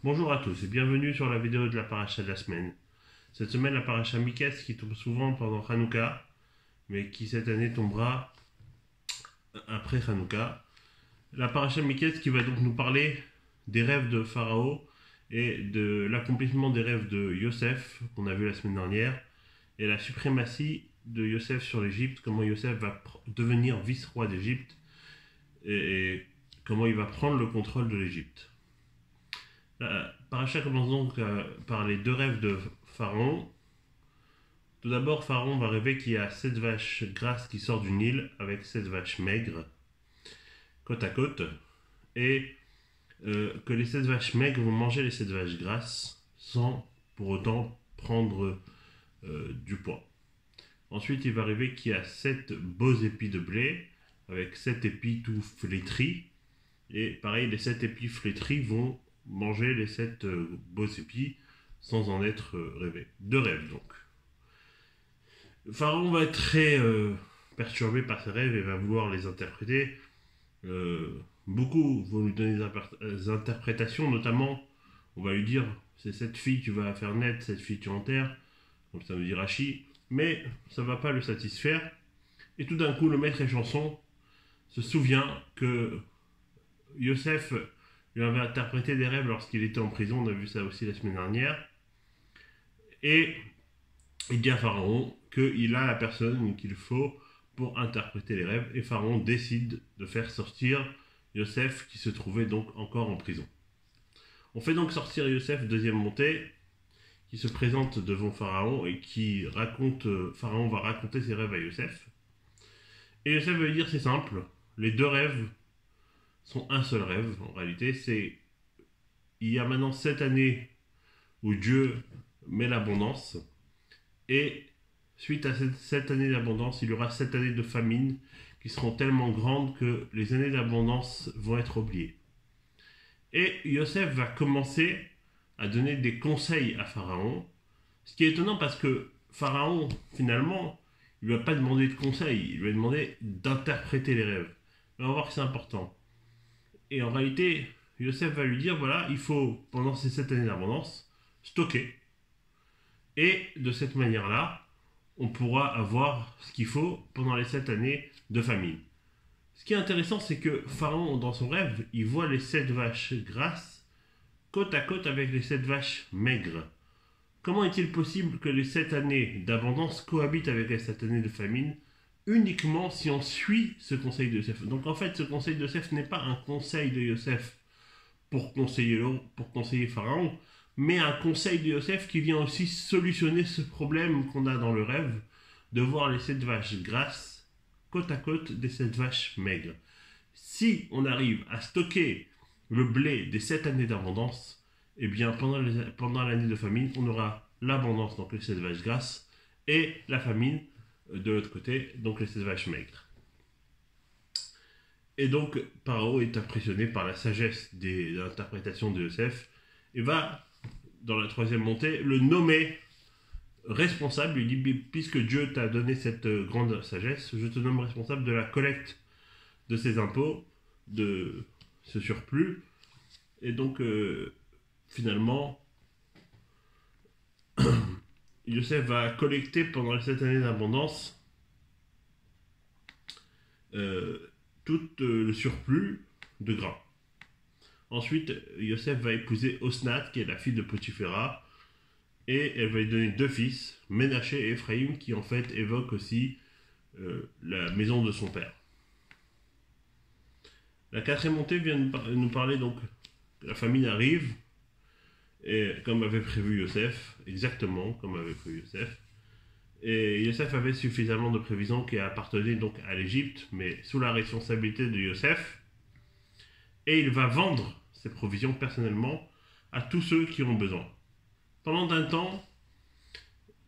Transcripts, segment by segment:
Bonjour à tous et bienvenue sur la vidéo de la paracha de la semaine. Cette semaine, la paracha Miketz qui tombe souvent pendant Hanouka, mais qui cette année tombera après Hanouka. La paracha Miketz qui va donc nous parler des rêves de Pharaon et de l'accomplissement des rêves de Yosef, qu'on a vu la semaine dernière, et la suprématie de Yosef sur l'Égypte, comment Yosef va devenir vice-roi d'Égypte et comment il va prendre le contrôle de l'Égypte. La paracha commence donc par les deux rêves de Pharaon. Tout d'abord, Pharaon va rêver qu'il y a 7 vaches grasses qui sortent du Nil avec 7 vaches maigres, côte à côte, et que les 7 vaches maigres vont manger les 7 vaches grasses sans pour autant prendre du poids. Ensuite, il va rêver qu'il y a 7 beaux épis de blé avec 7 épis tout flétris, et pareil, les 7 épis flétris vont manger les 7 beaux épis sans en être rêvé. Deux rêves donc. Pharaon va être très perturbé par ses rêves et va vouloir les interpréter. Beaucoup vont lui donner des interprétations, notamment on va lui dire c'est cette fille tu vas faire naître, cette fille tu enterres, comme ça me dit Rachi, mais ça ne va pas le satisfaire. Et tout d'un coup, le maître échanson se souvient que Yosef lui avait interprété des rêves lorsqu'il était en prison, on a vu ça aussi la semaine dernière, et il dit à Pharaon qu'il a la personne qu'il faut pour interpréter les rêves, et Pharaon décide de faire sortir Yosef qui se trouvait donc encore en prison. On fait donc sortir Yosef, deuxième montée, qui se présente devant Pharaon et qui raconte, Pharaon va raconter ses rêves à Yosef. Et Yosef va lui dire c'est simple, les deux rêves sont un seul rêve en réalité, c'est il y a maintenant 7 années où Dieu met l'abondance, et suite à cette année d'abondance, il y aura 7 années de famine qui seront tellement grandes que les années d'abondance vont être oubliées. Et Yosef va commencer à donner des conseils à Pharaon, ce qui est étonnant parce que Pharaon, finalement, il ne lui a pas demandé de conseils, il lui a demandé d'interpréter les rêves. Mais on va voir que c'est important. Et en réalité, Yosef va lui dire, voilà, il faut, pendant ces 7 années d'abondance, stocker. Et de cette manière-là, on pourra avoir ce qu'il faut pendant les 7 années de famine. Ce qui est intéressant, c'est que Pharaon, dans son rêve, il voit les 7 vaches grasses côte à côte avec les 7 vaches maigres. Comment est-il possible que les 7 années d'abondance cohabitent avec les 7 années de famine uniquement si on suit ce conseil de Yosef? Donc en fait, ce conseil de Yosef n'est pas un conseil de Yosef pour conseiller Pharaon, mais un conseil de Yosef qui vient aussi solutionner ce problème qu'on a dans le rêve de voir les 7 vaches grasses côte à côte des 7 vaches maigres. Si on arrive à stocker le blé des 7 années d'abondance, eh bien pendant l'année de famine, on aura l'abondance, donc les 7 vaches grasses, et la famine de l'autre côté, donc les 7 vaches maigres. Et donc, Pharaon est impressionné par la sagesse des interprétations de Yosef et va, dans la troisième montée, le nommer responsable. Il dit, puisque Dieu t'a donné cette grande sagesse, je te nomme responsable de la collecte de ces impôts, de ce surplus. Et donc, finalement, Yosef va collecter pendant les 7 années d'abondance tout le surplus de grains. Ensuite, Yosef va épouser Osnat, qui est la fille de Potiphéra, et elle va lui donner 2 fils, Ménaché et Ephraïm, qui en fait évoquent aussi la maison de son père. La quatrième montée vient nous parler donc que la famine arrive, et comme avait prévu Yosef, exactement comme avait prévu Yosef. Et Yosef avait suffisamment de prévisions qui appartenaient donc à l'Égypte, mais sous la responsabilité de Yosef. Et il va vendre ses provisions personnellement à tous ceux qui ont besoin. Pendant un temps,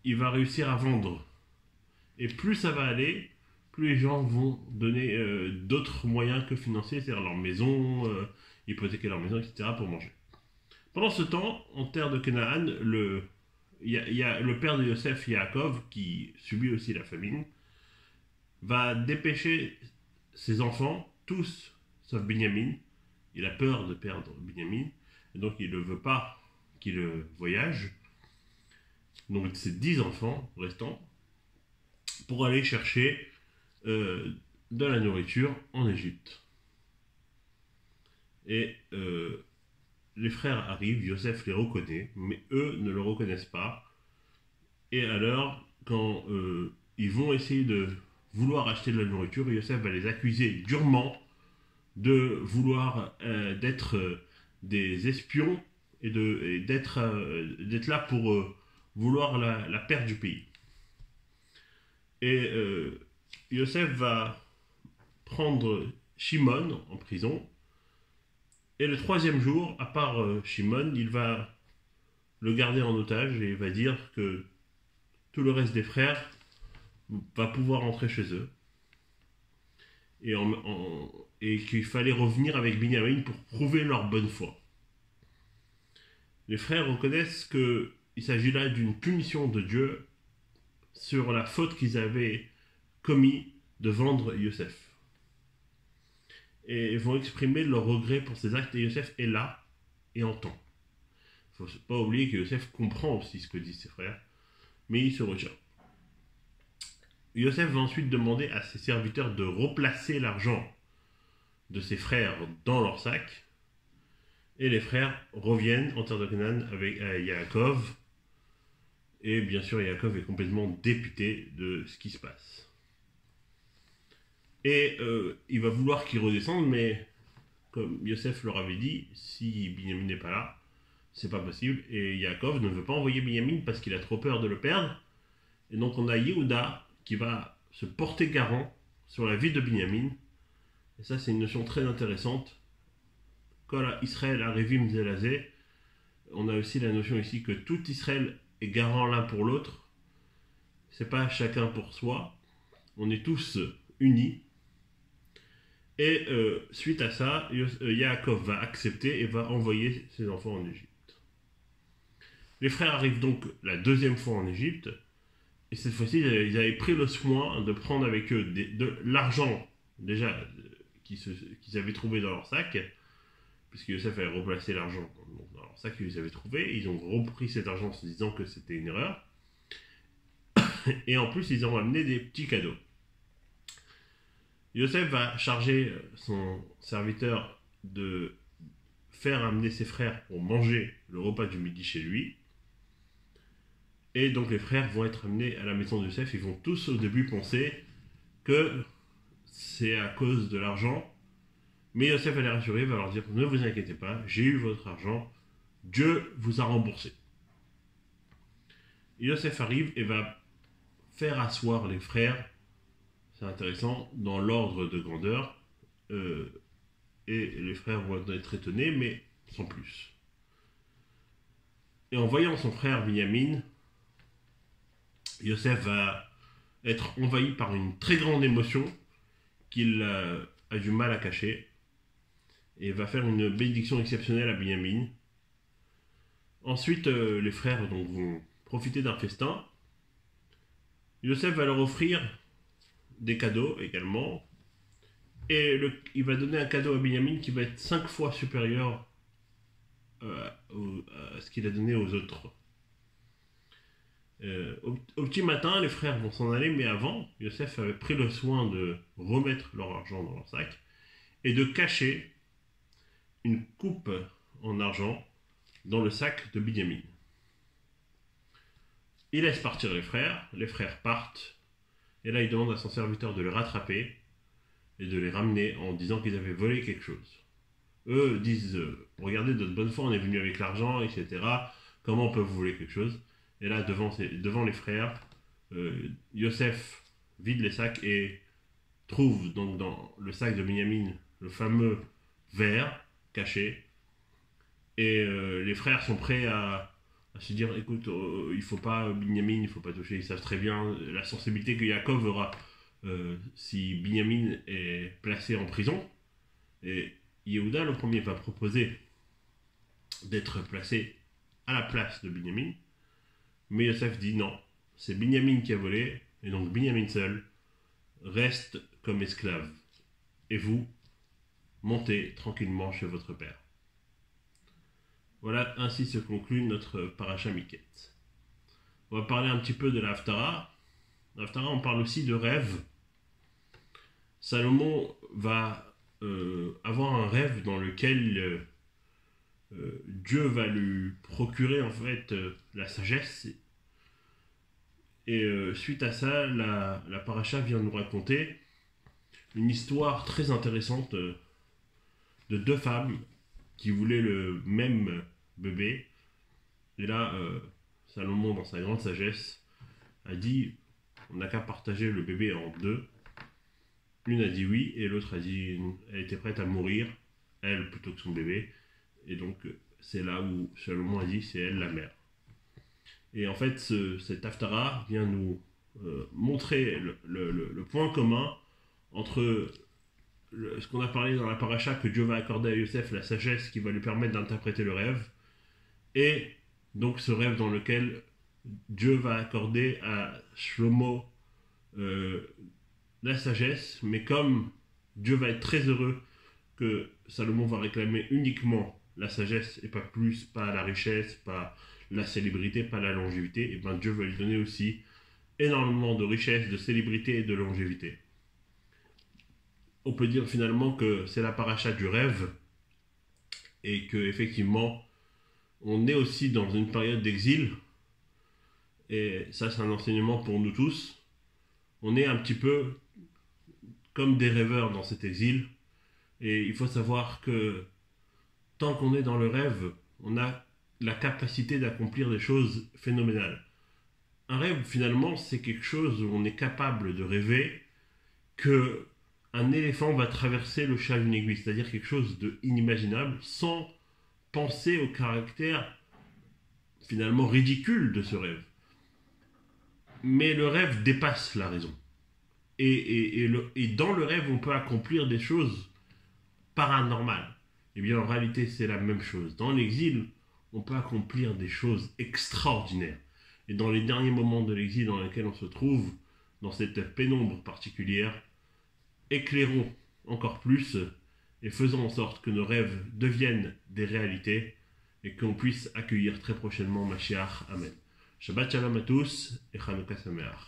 il va réussir à vendre. Et plus ça va aller, plus les gens vont donner d'autres moyens que financiers, c'est-à-dire leur maison, hypothéquer leur maison, etc. pour manger. Pendant ce temps, en terre de Canaan, il y a le père de Yosef, Yaakov, qui subit aussi la famine, va dépêcher ses enfants, tous, sauf Binyamin. Il a peur de perdre Binyamin. et donc il ne veut pas qu'il voyage, donc ses 10 enfants restants, pour aller chercher de la nourriture en Égypte. Et les frères arrivent, Yosef les reconnaît, mais eux ne le reconnaissent pas. Et alors, quand ils vont essayer de vouloir acheter de la nourriture, Yosef va les accuser durement de vouloir d'être des espions et d'être là pour vouloir la perte du pays. Et Yosef va prendre Shimon en prison. Et le troisième jour, à part Shimon, il va le garder en otage et il va dire que tout le reste des frères va pouvoir rentrer chez eux. Et qu'il fallait revenir avec Binyamin pour prouver leur bonne foi. Les frères reconnaissent qu'il s'agit là d'une punition de Dieu sur la faute qu'ils avaient commis de vendre Yosef. Et ils vont exprimer leur regret pour ces actes, et Yosef est là et entend. Il ne faut pas oublier que Yosef comprend aussi ce que disent ses frères, mais il se retient. Yosef va ensuite demander à ses serviteurs de replacer l'argent de ses frères dans leur sac, et les frères reviennent en terre de Canaan avec Yaakov, et bien sûr Yaakov est complètement dépité de ce qui se passe. Et il va vouloir qu'ils redescendent, mais comme Yosef leur avait dit, si Binyamin n'est pas là, c'est pas possible, et Yaakov ne veut pas envoyer Binyamin parce qu'il a trop peur de le perdre, et donc on a Yehuda qui va se porter garant sur la vie de Binyamin. Et ça, c'est une notion très intéressante. Quand Israël Arevim Zelazé, on a aussi la notion ici que tout Israël est garant l'un pour l'autre. C'est pas chacun pour soi. On est tous unis. Et suite à ça, Yaakov va accepter et va envoyer ses enfants en Égypte. Les frères arrivent donc la deuxième fois en Égypte. Et cette fois-ci, ils avaient pris le soin de prendre avec eux de l'argent, déjà, qu'ils avaient trouvé dans leur sac, puisque Yosef avait replacé l'argent dans leur sac qu'ils avaient trouvé. Ils ont repris cet argent en se disant que c'était une erreur. Et en plus, ils ont amené des petits cadeaux. Yosef va charger son serviteur de faire amener ses frères pour manger le repas du midi chez lui. Et donc les frères vont être amenés à la maison de Yosef. Ils vont tous au début penser que c'est à cause de l'argent. Mais Yosef va les rassurer, va leur dire ne vous inquiétez pas, j'ai eu votre argent, Dieu vous a remboursé. Yosef arrive et va faire asseoir les frères, c'est intéressant, dans l'ordre de grandeur. Et les frères vont être étonnés, mais sans plus. Et en voyant son frère Binyamin, Yosef va être envahi par une très grande émotion qu'il a du mal à cacher et va faire une bénédiction exceptionnelle à Binyamin. Ensuite, les frères donc, vont profiter d'un festin. Yosef va leur offrir des cadeaux également et il va donner un cadeau à Binyamin qui va être 5 fois supérieur à ce qu'il a donné aux autres. Au petit matin, les frères vont s'en aller, mais avant, Yosef avait pris le soin de remettre leur argent dans leur sac et de cacher une coupe en argent dans le sac de Binyamin. Il laisse partir les frères partent, et là il demande à son serviteur de les rattraper et de les ramener en disant qu'ils avaient volé quelque chose. Eux disent regardez, de notre bonne foi, on est venu avec l'argent, etc. Comment on peut vous voler quelque chose? Et là, devant les frères, Yosef vide les sacs et trouve donc dans le sac de Binyamin le fameux verre caché. Et les frères sont prêts à se dire écoute, il faut pas Binyamin, il faut pas toucher. Ils savent très bien la sensibilité que Yaakov aura si Binyamin est placé en prison. Et Yehuda, le premier, va proposer d'être placé à la place de Binyamin. Mais Yosef dit non, c'est Binyamin qui a volé, et donc Binyamin seul reste comme esclave. Et vous, montez tranquillement chez votre père. Voilà, ainsi se conclut notre paracha Miket. On va parler un petit peu de la Haftara. La Haftara, on parle aussi de rêve. Salomon va avoir un rêve dans lequel Dieu va lui procurer en fait la sagesse. Et suite à ça, la paracha vient nous raconter une histoire très intéressante de deux femmes qui voulaient le même bébé. Et là, Salomon, dans sa grande sagesse, a dit on n'a qu'à partager le bébé en deux. L'une a dit oui, et l'autre a dit elle était prête à mourir, elle plutôt que son bébé. Et donc, c'est là où Salomon a dit c'est elle la mère. Et en fait, cet Haftara vient nous montrer le point commun entre ce qu'on a parlé dans la paracha, que Dieu va accorder à Yosef la sagesse qui va lui permettre d'interpréter le rêve, et donc ce rêve dans lequel Dieu va accorder à Shlomo la sagesse, mais comme Dieu va être très heureux que Salomon va réclamer uniquement la sagesse et pas plus, pas la richesse, pas la célébrité, pas la longévité, et bien Dieu va lui donner aussi énormément de richesse, de célébrité et de longévité. On peut dire finalement que c'est la paracha du rêve et que effectivement on est aussi dans une période d'exil, et ça c'est un enseignement pour nous tous. On est un petit peu comme des rêveurs dans cet exil, et il faut savoir que tant qu'on est dans le rêve, on a la capacité d'accomplir des choses phénoménales. Un rêve, finalement, c'est quelque chose où on est capable de rêver que un éléphant va traverser le chat d'une aiguille, c'est-à-dire quelque chose d'inimaginable, sans penser au caractère finalement ridicule de ce rêve. Mais le rêve dépasse la raison. Et dans le rêve, on peut accomplir des choses paranormales. Eh bien, en réalité, c'est la même chose. Dans l'exil, on peut accomplir des choses extraordinaires. Et dans les derniers moments de l'exil dans lesquels on se trouve, dans cette pénombre particulière, éclairons encore plus et faisons en sorte que nos rêves deviennent des réalités et qu'on puisse accueillir très prochainement Mashiach. Amen. Shabbat Shalom à tous et Chanukah Sameach.